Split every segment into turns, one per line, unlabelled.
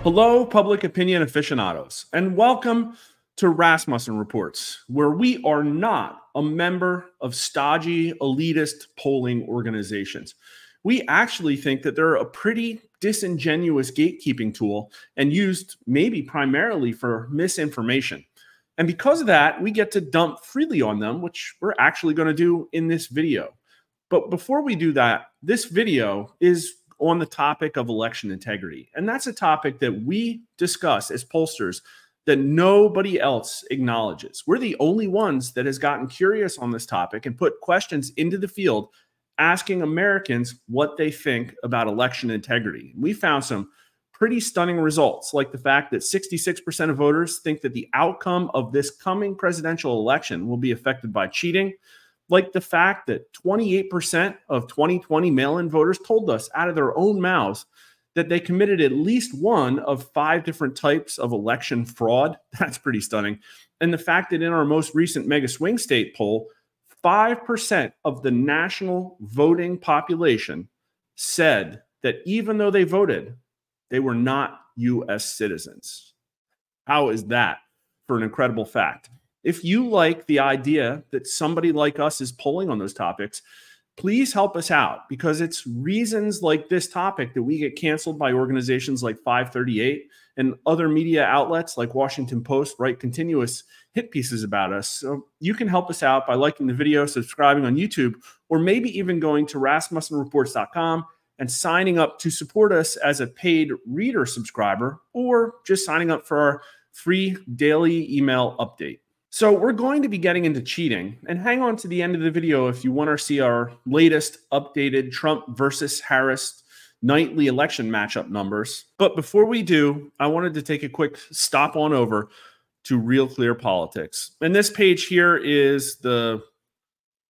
Hello, public opinion aficionados, and welcome to Rasmussen Reports, where we are not a member of stodgy, elitist polling organizations. We actually think that they're a pretty disingenuous gatekeeping tool and used maybe primarily for misinformation. And because of that, we get to dump freely on them, which we're actually going to do in this video. But before we do that, this video is on the topic of election integrity. And that's a topic that we discuss as pollsters that nobody else acknowledges. We're the only ones that has gotten curious on this topic and put questions into the field asking Americans what they think about election integrity. We found some pretty stunning results, like the fact that 66% of voters think that the outcome of this coming presidential election will be affected by cheating, like the fact that 28% of 2020 mail-in voters told us out of their own mouths that they committed at least one of 5 different types of election fraud. That's pretty stunning. And the fact that in our most recent mega swing state poll, 5% of the national voting population said that even though they voted, they were not U.S. citizens. How is that for an incredible fact? If you like the idea that somebody like us is polling on those topics, please help us out, because it's reasons like this topic that we get canceled by organizations like 538 and other media outlets like Washington Post write continuous hit pieces about us. So you can help us out by liking the video, subscribing on YouTube, or maybe even going to rasmussenreports.com and signing up to support us as a paid reader subscriber, or just signing up for our free daily email update. So we're going to be getting into cheating, and hang on to the end of the video if you want to see our latest updated Trump versus Harris nightly election matchup numbers. But before we do, I wanted to take a quick stop on over to Real Clear Politics. And this page here is the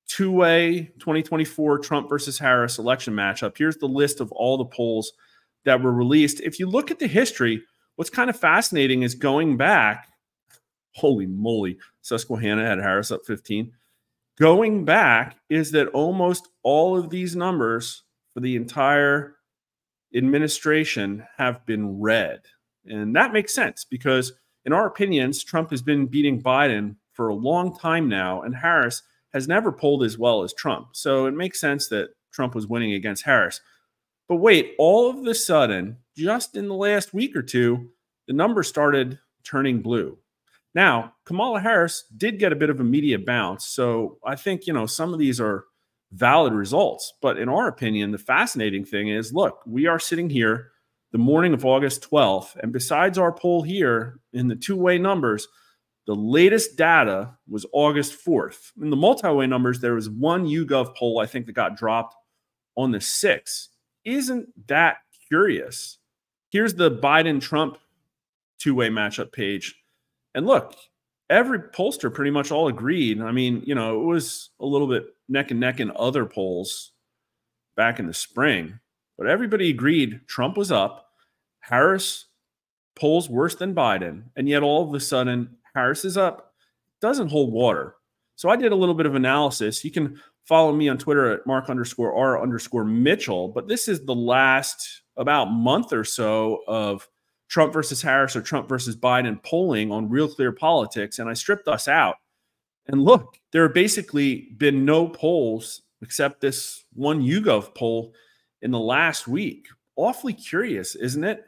two-way 2024 Trump versus Harris election matchup. Here's the list of all the polls that were released. If you look at the history, what's kind of fascinating is going back. Holy moly, Susquehanna had Harris up 15. Going back is that almost all of these numbers for the entire administration have been red. And that makes sense because, in our opinions, Trump has been beating Biden for a long time now, and Harris has never polled as well as Trump. So it makes sense that Trump was winning against Harris. But wait, all of a sudden, just in the last week or two, the numbers started turning blue. Now, Kamala Harris did get a bit of a media bounce, so I think, some of these are valid results. But in our opinion, the fascinating thing is, look, we are sitting here the morning of August 12th, and besides our poll here in the two-way numbers, the latest data was August 4th. In the multi-way numbers, there was one YouGov poll, I think, that got dropped on the 6th. Isn't that curious? Here's the Biden-Trump two-way matchup page. And look, every pollster pretty much all agreed. I mean, it was a little bit neck and neck in other polls back in the spring, but everybody agreed Trump was up. Harris polls worse than Biden, and yet all of a sudden Harris is up. Doesn't hold water. So I did a little bit of analysis. You can follow me on Twitter at Mark_R_Mitchell, but this is the last about month or so of Trump versus Harris or Trump versus Biden polling on Real Clear Politics, and I stripped us out. And look, there have basically been no polls except this one YouGov poll in the last week. Awfully curious, isn't it?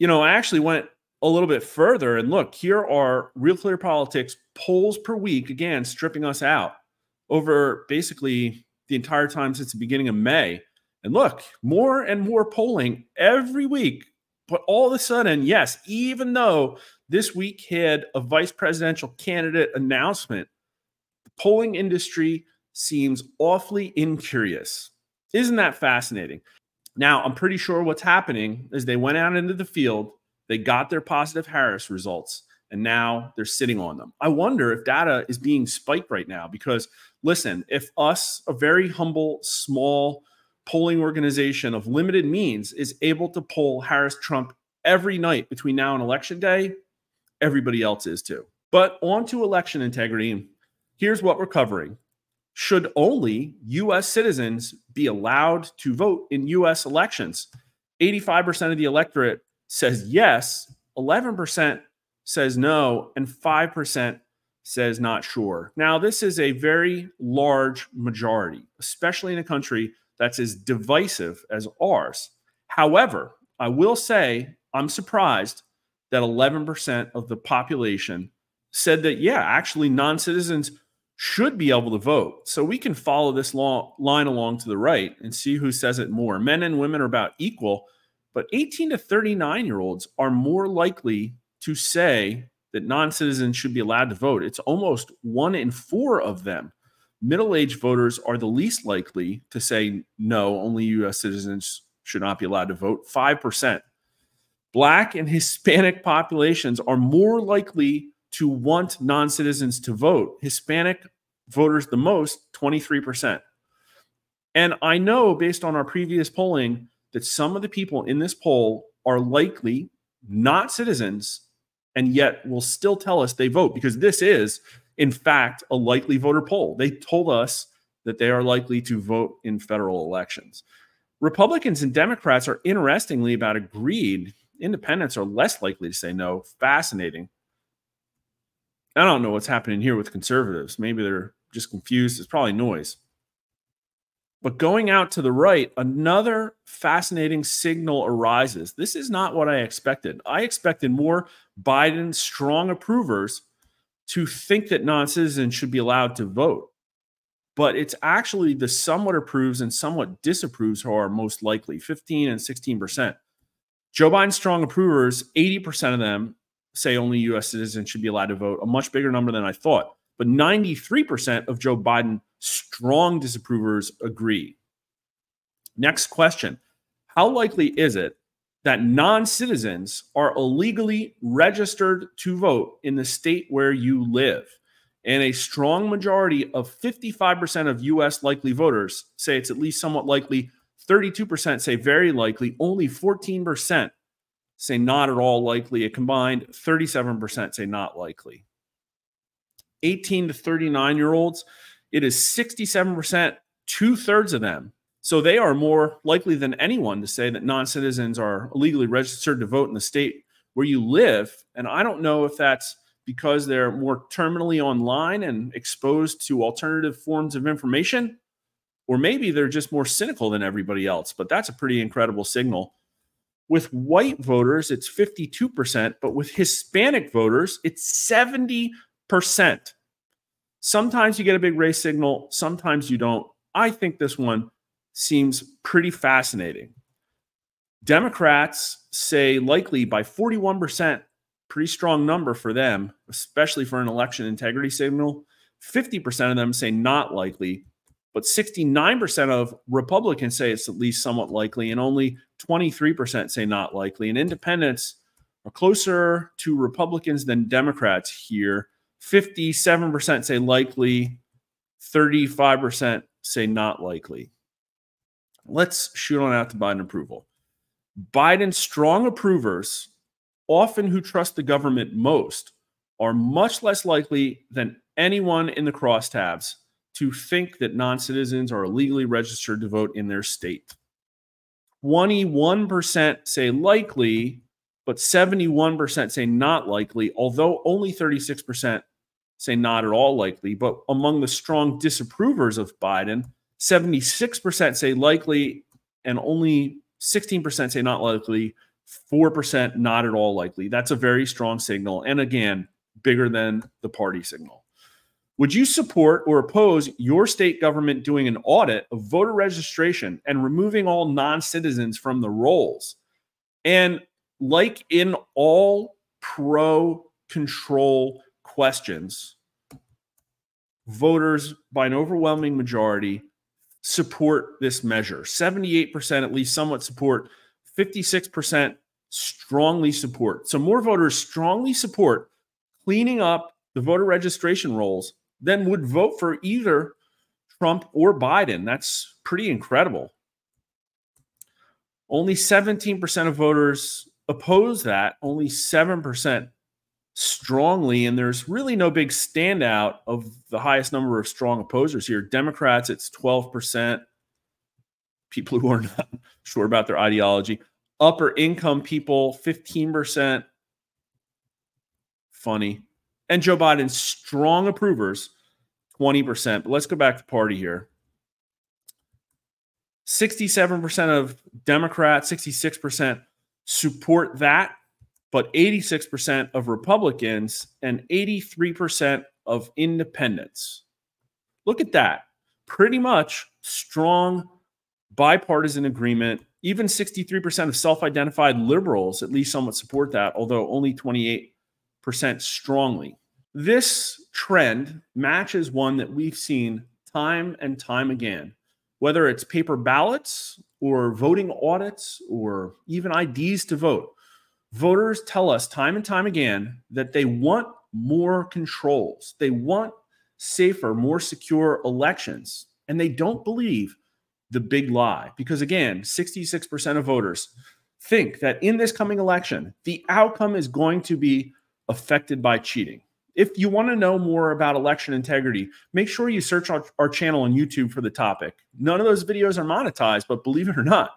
I actually went a little bit further, and look, here are Real Clear Politics polls per week, again, stripping us out over basically the entire time since the beginning of May. And look, more and more polling every week. But all of a sudden, yes, even though this week had a vice presidential candidate announcement, the polling industry seems awfully incurious. Isn't that fascinating? Now, I'm pretty sure what's happening is they went out into the field, they got their positive Harris results, and now they're sitting on them. I wonder if data is being spiked right now because, listen, if us, a very humble, small polling organization of limited means, is able to poll Harris-Trump every night between now and Election Day, everybody else is too. But on to election integrity. Here's what we're covering. Should only U.S. citizens be allowed to vote in U.S. elections? 85% of the electorate says yes, 11% says no, and 5% says not sure. Now, this is a very large majority, especially in a country that's as divisive as ours. However, I will say I'm surprised that 11% of the population said that, yeah, actually non-citizens should be able to vote. So we can follow this line along to the right and see who says it more. Men and women are about equal, but 18 to 39-year-olds are more likely to say that non-citizens should be allowed to vote. It's almost 1 in 4 of them. Middle-aged voters are the least likely to say no, only U.S. citizens should not be allowed to vote, 5%. Black and Hispanic populations are more likely to want non-citizens to vote. Hispanic voters the most, 23%. And I know based on our previous polling that some of the people in this poll are likely not citizens and yet will still tell us they vote, because this is, in fact, a likely voter poll. They told us that they are likely to vote in federal elections. Republicans and Democrats are interestingly about agreed. Independents are less likely to say no. Fascinating. I don't know what's happening here with conservatives. Maybe they're just confused. It's probably noise. But going out to the right, another fascinating signal arises. This is not what I expected. I expected more Biden strong approvers to think that non-citizens should be allowed to vote. But it's actually the somewhat approves and somewhat disapproves who are most likely, 15 and 16%. Joe Biden strong approvers, 80% of them say only U.S. citizens should be allowed to vote, a much bigger number than I thought. But 93% of Joe Biden strong disapprovers agree. Next question. How likely is it that non-citizens are illegally registered to vote in the state where you live? And a strong majority of 55% of U.S. likely voters say it's at least somewhat likely. 32% say very likely. Only 14% say not at all likely. A combined 37% say not likely. 18 to 39-year-olds, it is 67%, 2/3 of them. So they are more likely than anyone to say that non-citizens are illegally registered to vote in the state where you live. And I don't know if that's because they're more terminally online and exposed to alternative forms of information, or maybe they're just more cynical than everybody else. But that's a pretty incredible signal. With white voters, it's 52%, but with Hispanic voters, it's 70%. Sometimes you get a big race signal, sometimes you don't. I think this one seems pretty fascinating. Democrats say likely by 41%, pretty strong number for them, especially for an election integrity signal. 50% of them say not likely, but 69% of Republicans say it's at least somewhat likely, and only 23% say not likely. And independents are closer to Republicans than Democrats here. 57% say likely, 35% say not likely. Let's shoot on out to Biden approval. Biden's strong approvers, often who trust the government most, are much less likely than anyone in the crosstabs to think that non-citizens are illegally registered to vote in their state. 21% say likely, but 71% say not likely, although only 36% say not at all likely. But among the strong disapprovers of Biden, 76% say likely, and only 16% say not likely, 4% not at all likely. That's a very strong signal, and again, bigger than the party signal. Would you support or oppose your state government doing an audit of voter registration and removing all non-citizens from the rolls? And like in all pro-control questions, voters by an overwhelming majority support this measure. 78% at least somewhat support, 56% strongly support. So more voters strongly support cleaning up the voter registration rolls than would vote for either Trump or Biden. That's pretty incredible. Only 17% of voters oppose that, only 7% strongly, and there's really no big standout of the highest number of strong opposers here. Democrats, it's 12%. People who are not sure about their ideology. Upper income people, 15%. Funny. And Joe Biden's strong approvers, 20%. But let's go back to party here. 67% of Democrats, 66% support that, but 86% of Republicans and 83% of independents. Look at that. Pretty much strong bipartisan agreement. Even 63% of self-identified liberals at least somewhat support that, although only 28% strongly. This trend matches one that we've seen time and time again, whether it's paper ballots or voting audits or even IDs to vote. Voters tell us time and time again that they want more controls. They want safer, more secure elections. And they don't believe the big lie. Because again, 66% of voters think that in this coming election, the outcome is going to be affected by cheating. If you want to know more about election integrity, make sure you search our channel on YouTube for the topic. None of those videos are monetized, but believe it or not,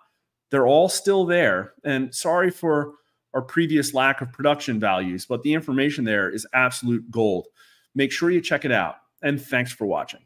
they're all still there. And sorry for our previous lack of production values, but the information there is absolute gold. Make sure you check it out. And thanks for watching.